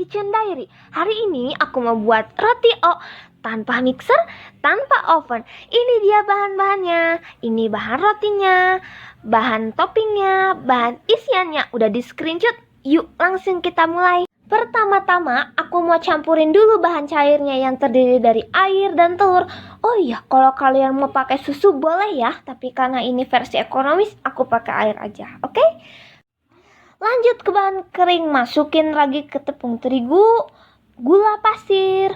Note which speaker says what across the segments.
Speaker 1: Kitchen Diary. Hari ini aku mau buat roti tanpa mixer, tanpa oven. Ini dia bahan-bahannya. Ini bahan rotinya, bahan toppingnya, bahan isiannya. Udah di screenshot. Yuk langsung kita mulai. Pertama-tama aku mau campurin dulu bahan cairnya yang terdiri dari air dan telur. Oh iya, kalau kalian mau pakai susu boleh ya, tapi karena ini versi ekonomis, aku pakai air aja. Oke? Lanjut ke bahan kering, masukin lagi ke tepung terigu, gula pasir.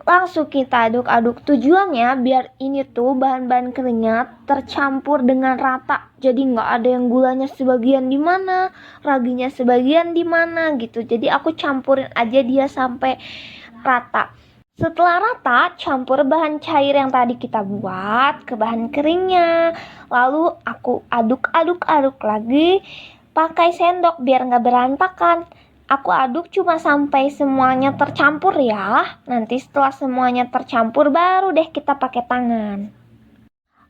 Speaker 1: Langsung kita aduk-aduk. Tujuannya biar ini tuh bahan-bahan keringnya tercampur dengan rata. Jadi nggak ada yang gulanya sebagian di mana, raginya sebagian di mana gitu. Jadi aku campurin aja dia sampai rata. Setelah rata, campur bahan cair yang tadi kita buat ke bahan keringnya. Lalu aku aduk-aduk lagi pakai sendok biar nggak berantakan. Aku aduk cuma sampai semuanya tercampur ya. Nanti setelah semuanya tercampur baru deh kita pakai tangan.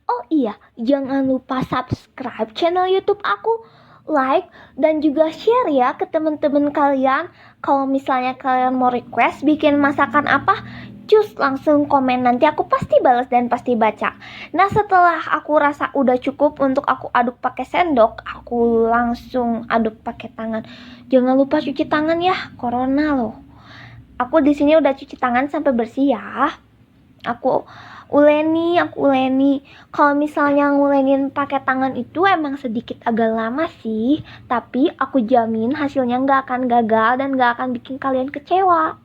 Speaker 1: Oh iya, jangan lupa subscribe channel YouTube aku, like dan juga share ya ke teman-teman kalian. Kalau misalnya kalian mau request bikin masakan apa, cus langsung komen, nanti aku pasti balas dan pasti baca. Nah, setelah aku rasa udah cukup untuk aku aduk pakai sendok, aku langsung aduk pakai tangan. Jangan lupa cuci tangan ya, corona loh. Aku di sini udah cuci tangan sampai bersih ya. Aku uleni. Kalau misalnya ngulenin pakai tangan itu emang sedikit agak lama sih, tapi aku jamin hasilnya nggak akan gagal dan nggak akan bikin kalian kecewa.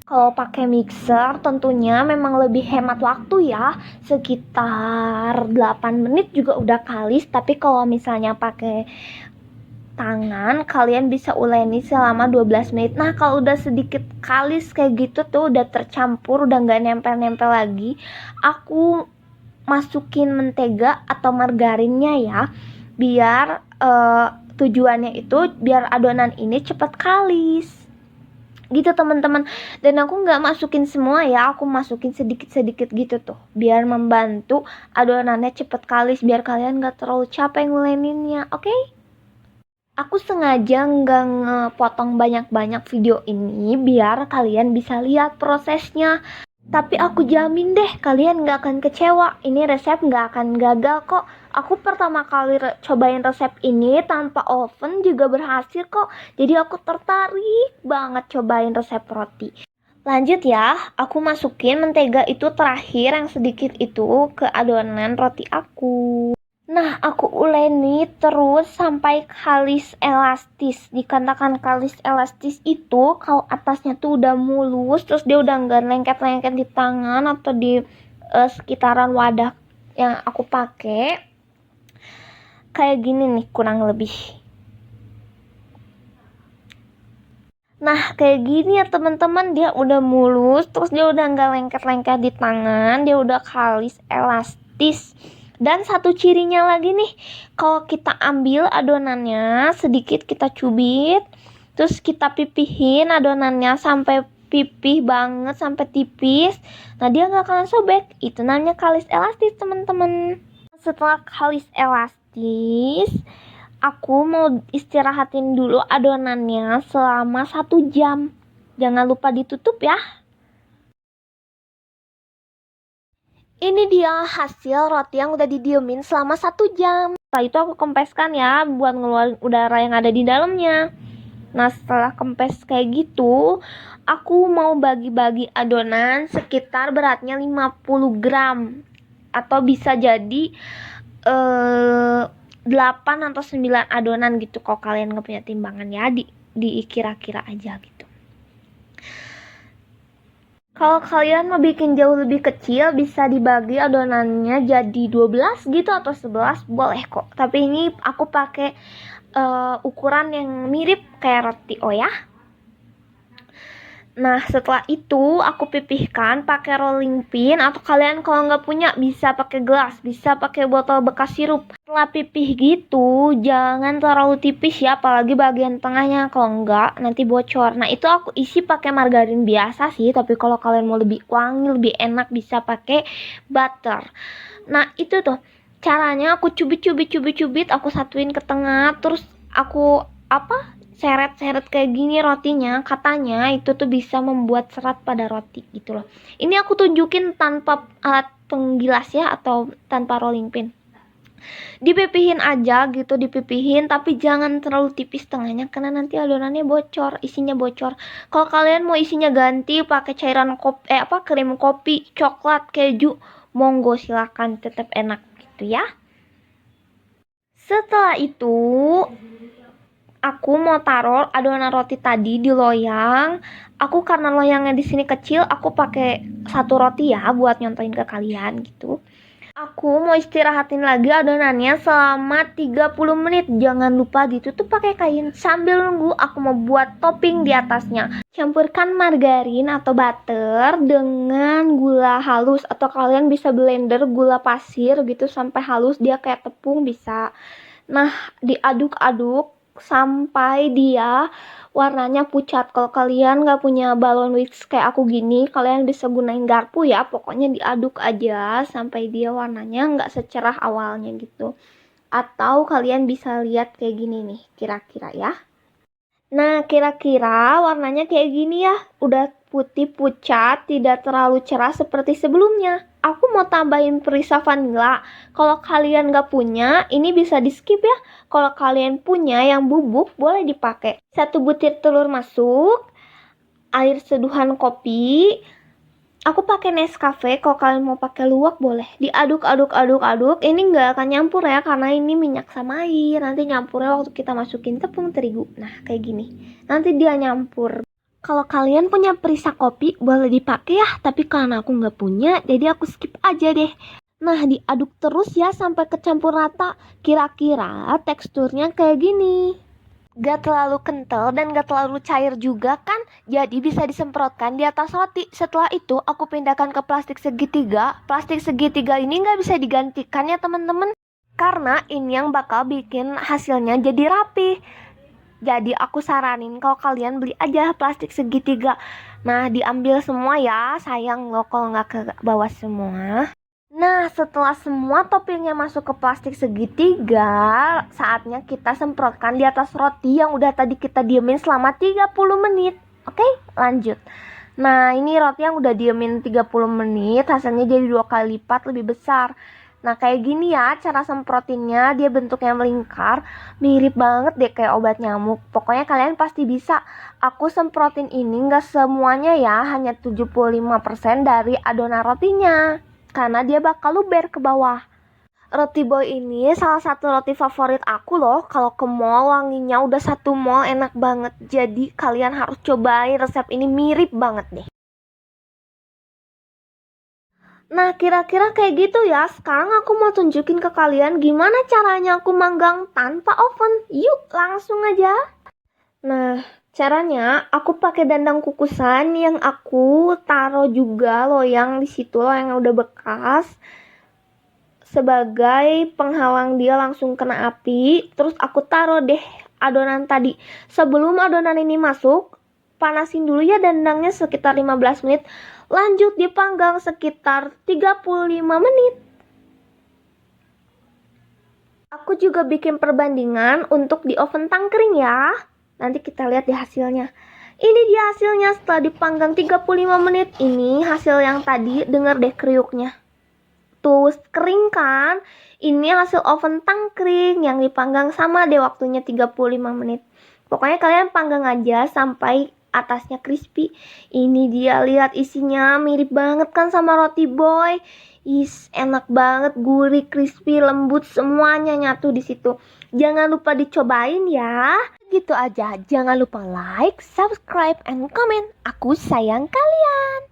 Speaker 1: Kalau pakai mixer tentunya memang lebih hemat waktu ya, sekitar 8 menit juga udah kalis. Tapi kalau misalnya pakai tangan kalian bisa uleni selama 12 menit. Nah, kalau udah sedikit kalis kayak gitu tuh udah tercampur, udah nggak nempel-nempel lagi, aku masukin mentega atau margarinnya ya, biar tujuannya itu biar adonan ini cepet kalis gitu teman-teman. Dan aku nggak masukin semua ya, aku masukin sedikit-sedikit gitu tuh biar membantu adonannya cepet kalis, biar kalian nggak terlalu capek nguleninnya. Oke? Aku sengaja nggak ngepotong banyak-banyak video ini biar kalian bisa lihat prosesnya. Tapi aku jamin deh kalian nggak akan kecewa. Ini resep nggak akan gagal kok. Aku pertama kali cobain resep ini tanpa oven juga berhasil kok. Jadi aku tertarik banget cobain resep roti. Lanjut ya, aku masukin mentega itu terakhir yang sedikit itu ke adonan roti aku. Nah, aku uleni terus sampai kalis elastis. Dikatakan kalis elastis itu kalau atasnya tuh udah mulus, terus dia udah nggak lengket-lengket di tangan atau di sekitaran wadah yang aku pakai. Kayak gini nih kurang lebih. Nah, kayak gini ya teman-teman, dia udah mulus, terus dia udah nggak lengket-lengket di tangan, dia udah kalis elastis. Dan satu cirinya lagi nih, kalau kita ambil adonannya sedikit kita cubit, terus kita pipihin adonannya sampai pipih banget, sampai tipis. Nah, dia nggak akan sobek. Itu namanya kalis elastis teman-teman. Setelah kalis elastis, aku mau istirahatin dulu adonannya selama 1 jam. Jangan lupa ditutup ya. Ini dia hasil roti yang udah didiemin selama 1 jam. Setelah itu aku kempeskan ya buat ngeluarin udara yang ada di dalamnya. Nah, setelah kempes kayak gitu, aku mau bagi-bagi adonan sekitar beratnya 50 gram. Atau bisa jadi 8 atau 9 adonan gitu kalau kalian nggak punya timbangan ya, di kira-kira aja gitu. Kalau kalian mau bikin jauh lebih kecil, bisa dibagi adonannya jadi 12 gitu atau 11, boleh kok. Tapi ini aku pakai ukuran yang mirip kayak roti ya. Nah, setelah itu aku pipihkan pakai rolling pin, atau kalian kalau nggak punya bisa pakai gelas, bisa pakai botol bekas sirup. Setelah pipih gitu, jangan terlalu tipis ya, apalagi bagian tengahnya, kalau nggak nanti bocor. Nah, itu aku isi pakai margarin biasa sih, tapi kalau kalian mau lebih wangi, lebih enak bisa pakai butter. Nah, itu tuh caranya, aku cubit, aku satuin ke tengah, terus aku seret-seret kayak gini rotinya, katanya itu tuh bisa membuat serat pada roti gitu loh. Ini aku tunjukin tanpa alat penggilas ya, atau tanpa rolling pin. Dipipihin aja gitu, dipipihin, tapi jangan terlalu tipis tengahnya karena nanti adonannya bocor, isinya bocor. Kalau kalian mau isinya ganti pakai cairan kopi, krim kopi, coklat, keju, monggo silakan, tetap enak gitu ya. Setelah itu aku mau taruh adonan roti tadi di loyang. Aku karena loyangnya di sini kecil, aku pakai satu roti ya buat nyontoin ke kalian gitu. Aku mau istirahatin lagi adonannya selama 30 menit. Jangan lupa ditutup pakai kain. Sambil nunggu aku mau buat topping di atasnya. Campurkan margarin atau butter dengan gula halus, atau kalian bisa blender gula pasir gitu sampai halus, dia kayak tepung bisa. Nah, diaduk-aduk sampai dia warnanya pucat. Kalau kalian nggak punya balon whisk kayak aku gini, kalian bisa gunain garpu ya. Pokoknya diaduk aja sampai dia warnanya nggak secerah awalnya gitu. Atau kalian bisa lihat kayak gini nih, kira-kira ya. Nah, kira-kira warnanya kayak gini ya. Udah putih pucat, tidak terlalu cerah seperti sebelumnya. Aku mau tambahin perisa vanila. Kalau kalian nggak punya, ini bisa di skip ya. Kalau kalian punya yang bubuk, boleh dipakai. 1 butir telur masuk, air seduhan kopi. Aku pakai Nescafe, kalau kalian mau pakai luwak boleh. Diaduk-aduk-aduk-aduk. Ini nggak akan nyampur ya, karena ini minyak sama air. Nanti nyampurnya waktu kita masukin tepung terigu. Nah, kayak gini. Nanti dia nyampur. Kalau kalian punya perisa kopi, boleh dipakai ya. Tapi karena aku nggak punya, jadi aku skip aja deh. Nah, diaduk terus ya sampai kecampur rata. Kira-kira teksturnya kayak gini. Gak terlalu kental dan gak terlalu cair juga kan, jadi bisa disemprotkan di atas roti. Setelah itu aku pindahkan ke plastik segitiga. Plastik segitiga ini gak bisa digantikan ya teman-teman, karena ini yang bakal bikin hasilnya jadi rapi. Jadi aku saranin kalau kalian beli aja plastik segitiga. Nah, diambil semua ya, sayang loh kalau gak ke bawah semua. Nah, setelah semua toppingnya masuk ke plastik segitiga, saatnya kita semprotkan di atas roti yang udah tadi kita diemin selama 30 menit. Oke, lanjut. Nah, ini roti yang udah diemin 30 menit, hasilnya jadi 2 kali lipat lebih besar. Nah, kayak gini ya cara semprotinnya, dia bentuknya melingkar, mirip banget deh kayak obat nyamuk. Pokoknya kalian pasti bisa. Aku semprotin ini nggak semuanya ya, hanya 75% dari adonan rotinya, karena dia bakal luber ke bawah. Roti boy ini salah satu roti favorit aku loh. Kalau ke mall wanginya udah 1 mall, enak banget. Jadi kalian harus cobain resep ini, mirip banget deh. Nah, kira-kira kayak gitu ya. Sekarang aku mau tunjukin ke kalian gimana caranya aku manggang tanpa oven. Yuk, langsung aja. Nah, caranya aku pakai dandang kukusan yang aku taruh juga loyang di situ, loyang yang udah bekas, sebagai penghalang dia langsung kena api. Terus aku taruh deh adonan tadi. Sebelum adonan ini masuk, panasin dulu ya dandangnya sekitar 15 menit. Lanjut dipanggang sekitar 35 menit. Aku juga bikin perbandingan untuk di oven tangkring ya. Nanti kita lihat di hasilnya. Ini dia hasilnya setelah dipanggang 35 menit. Ini hasil yang tadi, denger deh kriuknya. Tuh, kering kan? Ini hasil oven tangkring yang dipanggang sama deh waktunya 35 menit. Pokoknya kalian panggang aja sampai atasnya crispy. Ini dia, lihat isinya mirip banget kan sama roti boy. Enak banget, gurih, crispy, lembut, semuanya nyatu di situ. Jangan lupa dicobain ya. Gitu aja, jangan lupa like, subscribe, and comment. Aku sayang kalian.